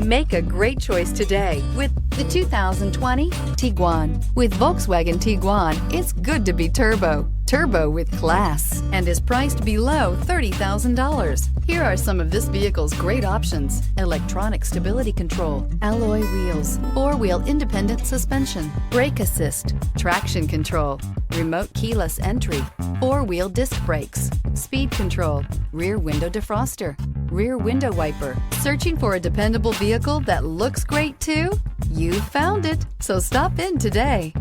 Make a great choice today with the 2020 Tiguan. With Volkswagen Tiguan, it's good to be turbo. Turbo with class, and is priced below $30,000. Here are some of this vehicle's great options: electronic stability control, alloy wheels, four-wheel independent suspension, brake assist, traction control, remote keyless entry, four-wheel disc brakes, speed control, rear window defroster, rear window wiper. Searching for a dependable vehicle that looks great too? You found it, so stop in today.